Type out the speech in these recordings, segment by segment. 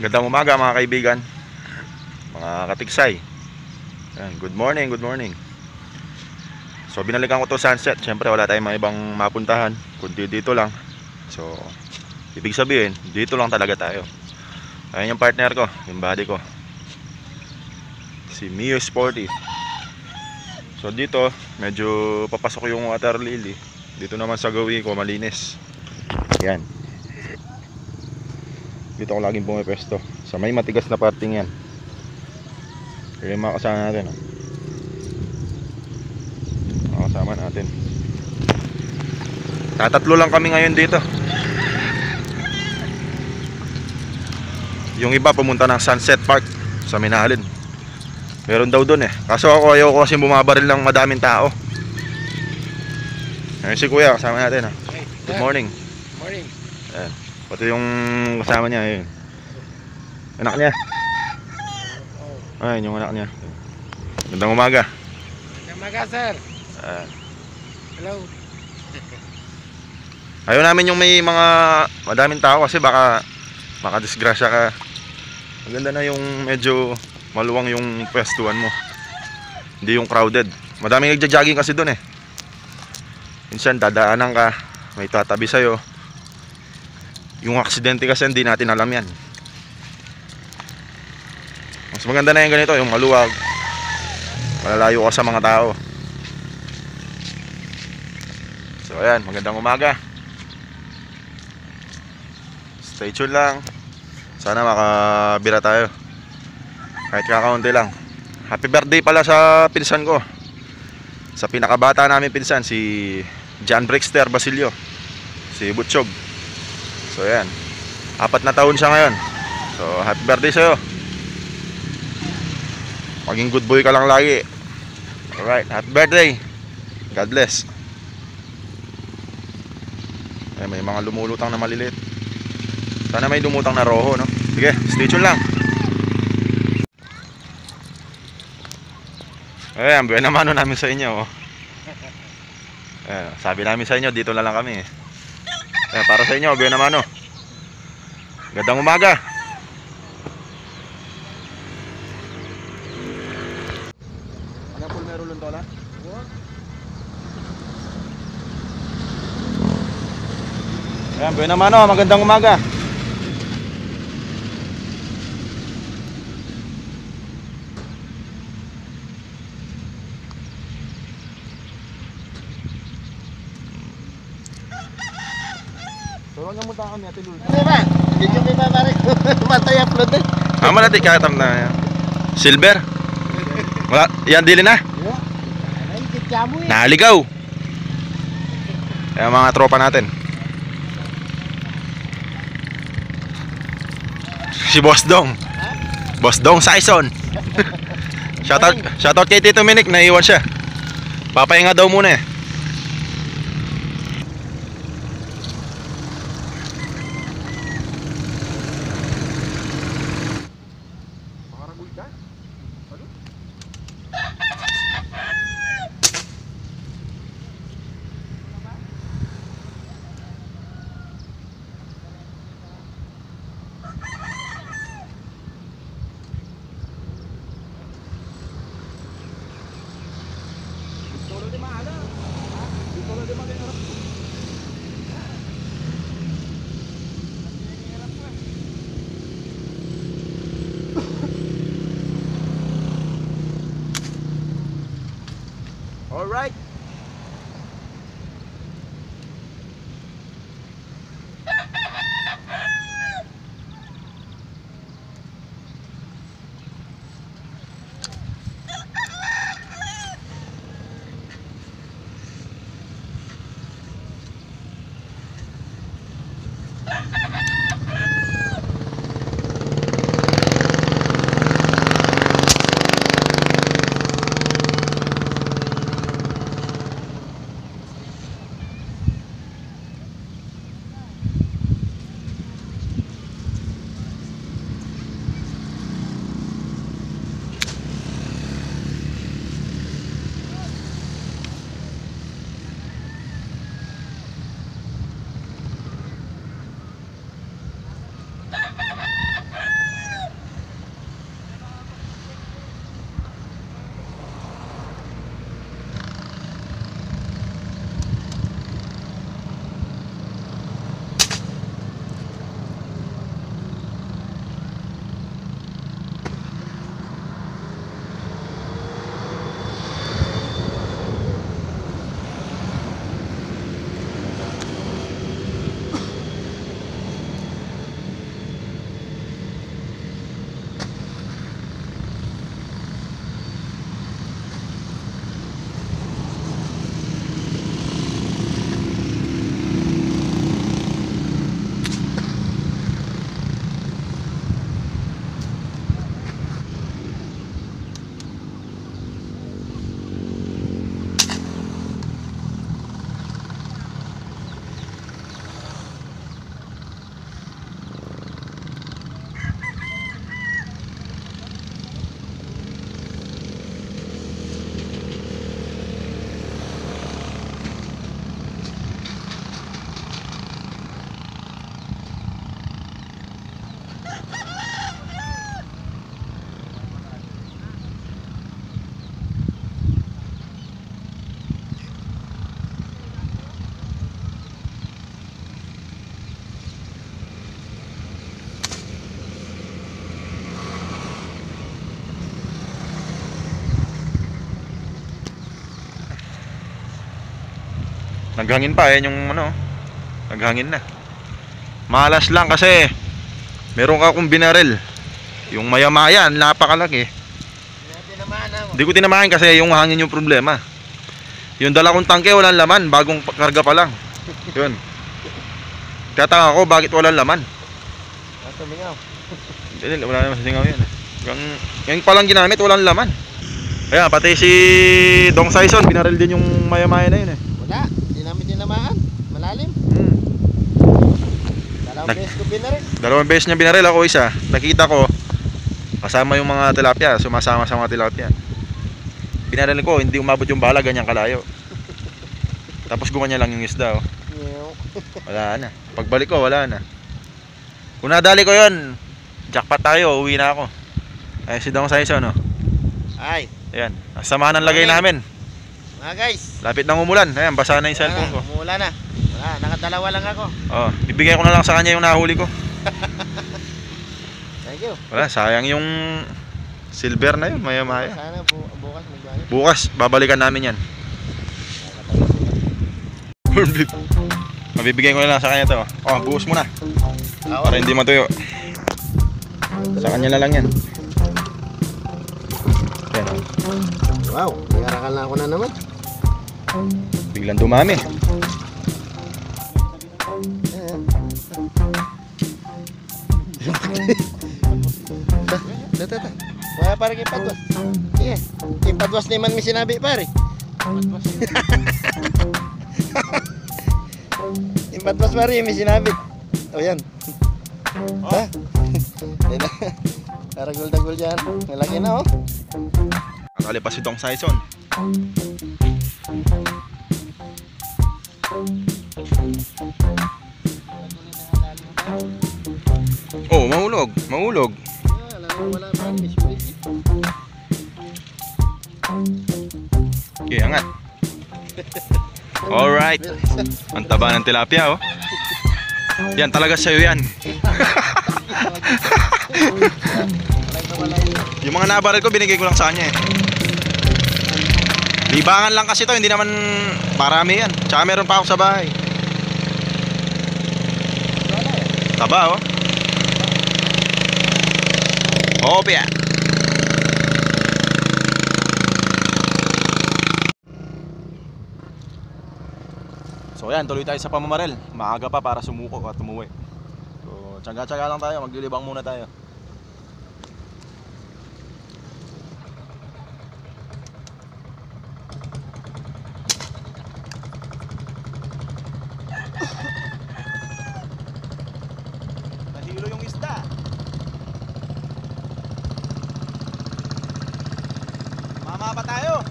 Gandang umaga mga kaibigan, mga katiksay. Ayan, good morning, good morning. So binalikan ko to sunset. Siyempre wala tayong mga ibang mapuntahan kundi dito lang. So ibig sabihin, dito lang talaga tayo. Ayan yung partner ko, yung buddy ko, si Mio Sporty. So dito, medyo papasok yung water lily. Dito naman sa gawin ko, malinis. Yan. Dito ako laging pumipesto sa may matigas na parting yan. Kaya yung mga kasama natin, mga kasama natin. Tatatlo lang kami ngayon dito. Yung iba pumunta ng Sunset Park sa Minalin. Meron daw doon eh. Kaso ako ayaw ko kasi bumabaril ng madaming tao. Ayun si kuya, kasama natin ha. Good morning. Morning. Ayan. Pati yung kasama niya, ayun. Anak niya. Ayun yung anak niya. Gandang umaga. Gandang umaga, sir. Hello. Ayaw namin yung may mga madaming tao kasi baka disgrasya ka. Maganda na yung medyo maluwang yung pwestuhan mo. Hindi yung crowded. Madaming nagja-jogging kasi doon eh. Minsan dadaanan ka, may tatabi sa'yo. Yung aksidente kasi hindi natin alam yan. Mas maganda na yung ganito, yung maluwag. Malalayo ka sa mga tao. So ayan, magandang umaga. Stay tuned lang. Sana makabira tayo. Kahit kakaunti lang. Happy birthday pala sa pinsan ko. Sa pinakabata namin pinsan, si John Brixter Basilio, si Butchog. So ayan, 4 na taon siya ngayon. So happy birthday sa'yo. Maging good boy ka lang lagi. Alright, happy birthday. God bless. Ay, may mga lumulutang na maliliit. Sana may lumutang na roho, no? Sige, stay tuned lang. Ayan, buwan naman namin sa inyo, oh. Ayan, sabi namin sa inyo, dito na lang kami. Ayan, para sa inyo, buwan naman, oh. Gandang umaga. Ano po meron lang doon, ha? Ayan, buwan naman, oh. Magandang umaga. Tulong nga muna kami, Ate Lul. Ano ba? Dito may babarik. Matay upload eh. Ama natin kakatam na silver. Wala, yan dili na. Ay, kitya mo eh. Naligaw. Ayan mga tropa natin. Si Boss Dong. Boss Dong Saison. Shoutout kay Tito Minik, naiwan siya. Papahinga daw muna eh. All right. Naghangin pa, yan yung ano, naghangin na. Malas lang kasi meron ka akong binaril. Yung maya-maya, napakalaki. Hindi ko tinamaan kasi yung hangin yung problema. Yung dala kong tangke walang laman, bagong karga pa lang. Yun. Tataka ko bakit walang laman. Tumingaw. Hindi, wala naman sa singaw yan. Yung palang ginamit, walang laman. Kaya pati si Dong Saison, binaril din yung maya-maya na yun eh. Wala, hindi namin tinamaan. Malalim. Dalawang beses ko binaril. Dalawang beses niya binaril, ako isa. Nakita ko, kasama yung mga tilapia, sumasama sa mga tilapia. Binaril ko, hindi umabot yung bala, ganyan kalayo. Tapos gumanya lang yung isda oh. Wala na. Pagbalik ko, wala na. Kung nadali ko yun, jackpot tayo, uwi na ako. Ay, si Dong Saison oh. Ay, Ayan, samahan ang lagay namin. mga guys. Lapit nang umulan. Ayan, basa na yung cellphone ko. Umuula na. Wala, nakadalawa lang ako. Oh, bibigay ko na lang sa kanya yung nahuli ko. Thank you. Wala, sayang yung silver na yun, maya-maya. Sana bukas magbayad. Bukas, babalikan namin yan. Mabibigay ko na lang sa kanya to. Oh, buhos mo na. Para hindi matuyo. Sa kanya na lang yan. Yan. Wow, nag-arakal na ako na naman. Biglang dumami. Tata. Wala para kay Padwas. Sige. Kay Padwas naman may sinabi pare. Padwas. Yung Padwas pare may sinabi. O yan. Ha? Yan na. Karagol-dagol dyan. Malaki na oh. Nakali pa si Dong Saison. Oh, mahulog. Mahulog. Wala pa. May sulit. Okay, angat. Alright. Ang taba ng tilapia oh. Yan talaga sa'yo yan. Yung mga nabaril ko binigay ko lang sa kanya eh. Libangan lang kasi to, hindi naman marami yan. Tsaka meron pa ako sa bahay. Taba oh. Opya. So yan, tuloy tayo sa pamamaril. Maaga pa para sumuko at umuwi. So tsaga-tsaga lang tayo, maglilibang muna tayo. Nahilo yung isda. Mama pa tayo.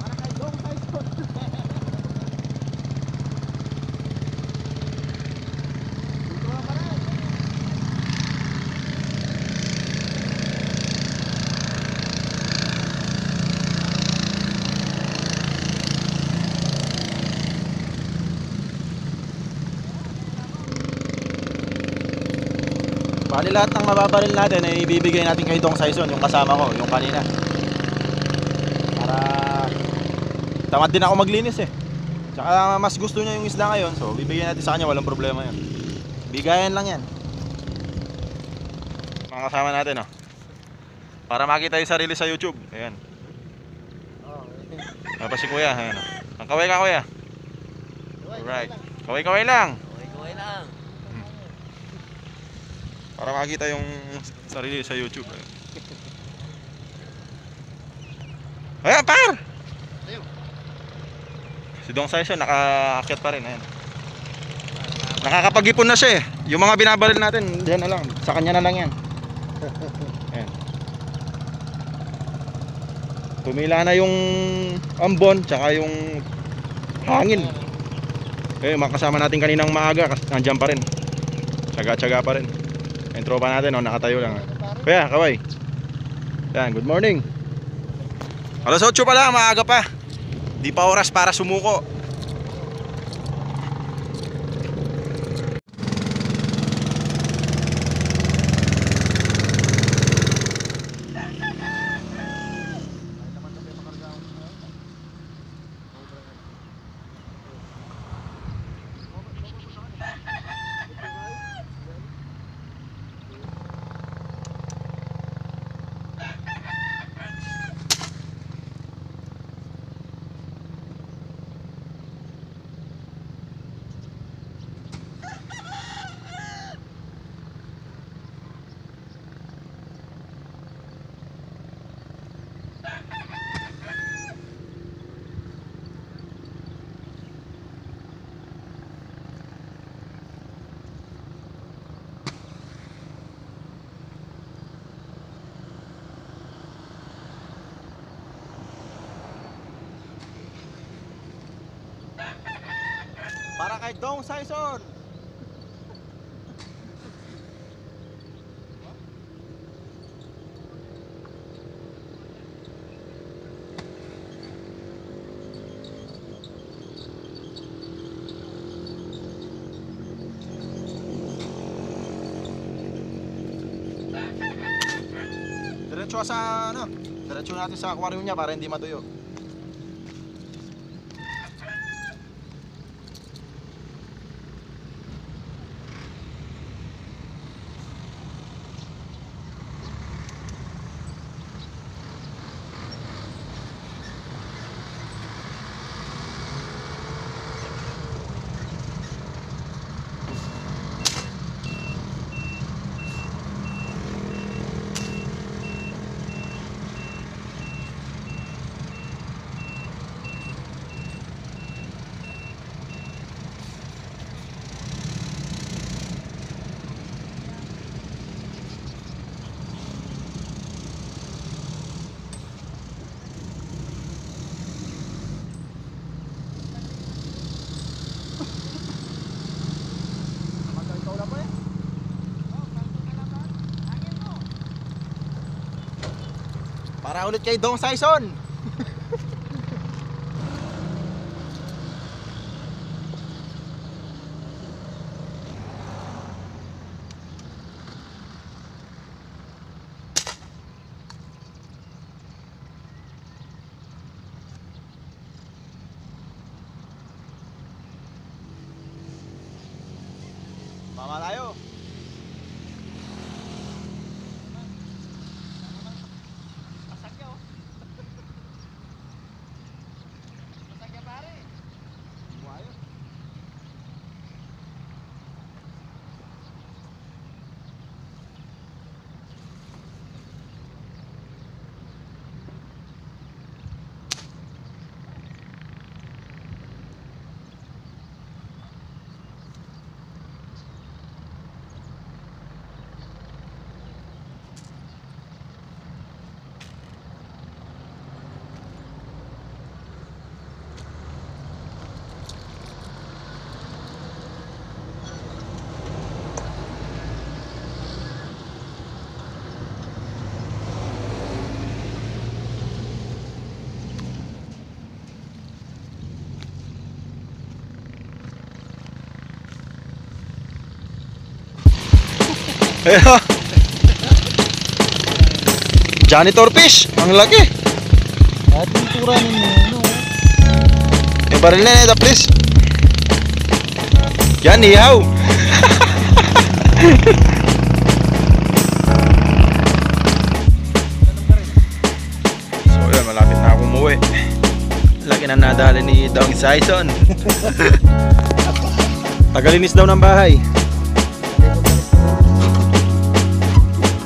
Para kay Dong Saison. Bali lahat ng mababaril natin ay ibibigay natin kay Dong Saison, yung kasama ko, yung kanina. Para tamad din ako maglinis eh. Tsaka mas gusto niya yung isda ngayon, so bibigyan natin sa kanya, walang problema yun. Bigayan lang yan. Mga kasama natin oh. Para makita yung sarili sa YouTube. Ayan. Tapos si Kuya, ayan oh. Ang kaway ka Kuya. Alright. Kaway-kaway lang. Kaway lang. Para makita yung sarili sa YouTube. Ayan, par! Si Dong Saison nakaakyat pa rin. Ayan. Nakakapag-ipon na siya eh. Yung mga binabaril natin, diyan na lang. Sa kanya na lang yan. Ayan. Tumila na yung ambon, tsaka yung hangin. Eh, makasama natin kaninang maaga, nandiyan pa rin. Tsaga-tsaga pa rin. Yung tropa natin, oh, nakatayo lang. Kuya, kaway. Yan, good morning. Alas 8 pa lang, maaga pa. Di pa oras para sumuko. Para kay Dong Saison. Diretso sa ano? Diretso natin sa aquarium niya para hindi matuyo. Para ulit kay Dong Saison. Mama tayo. Ayan. Janitor fish, ang laki. At yung tura ninyo, ano? Yung baril na nito, please. Yan, ihaw. So yun, malapit na akong umuwi. Laki na nadali ni Dong Saison. Tagalinis daw ng bahay.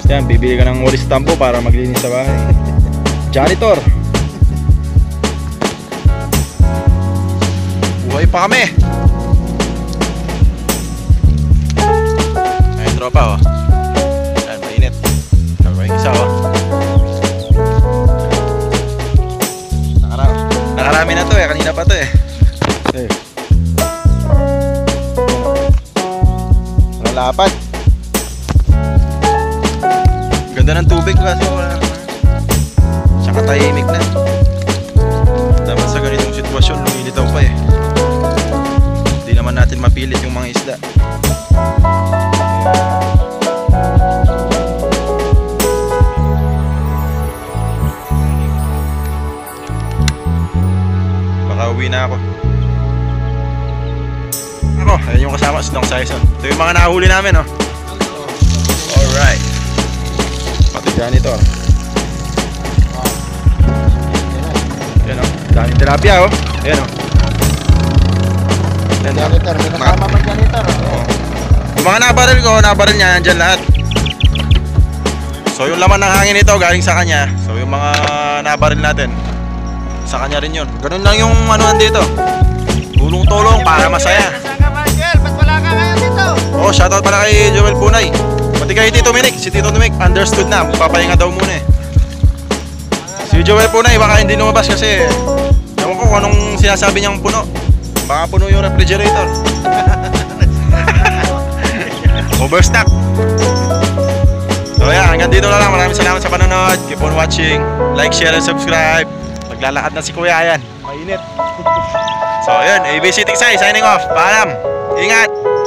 Yan, bibili ka ng walis tampo para maglinis sa bahay. Janitor. Buhay pa kami. Ayun, tropa, oh. Ayan, mainit. Gagawin isa, oh. Nakarami na to eh, kanina pa to eh. Malapad. Ganda ng tubig kaso wala naman. Tsaka tahimik na. Dapat sa ganitong sitwasyon lumilitaw pa eh. Hindi naman natin mapilit yung mga isda. Baka uwi na ako. Ako, ayun yung kasama si Dong Saison. Ito yung mga nahuli namin, oh. Alright. Pati janitor. Ayan, oh. Daming tilapia, oh. Ayan, oh. Ayan, oh. Janitor, may kasama mag janitor. Oh. Yung mga nabaril ko, nabaril niya, nandyan lahat. So yung laman ng hangin nito galing sa kanya. So yung mga nabaril natin, sa kanya rin yun. Ganun lang yung anuan dito. Tulong-tulong para masaya. Saan ka, Michael? Ba't wala ka ngayon dito? Oh, shoutout pala kay Joel Punay. Pati kay Tito Minik. Si Tito Minik understood na, magpapahinga daw muna eh. Si Joel Punay baka hindi lumabas kasi ewan ko kung anong sinasabi niyang puno. baka puno yung refrigerator. Overstock. So yan, hanggang dito na lang. Maraming salamat sa panonood. Keep on watching. Like, share, and subscribe. Maglalakad na si Kuya yan. Mainit. So yun, ABC Tiksay signing off. Paalam. Ingat.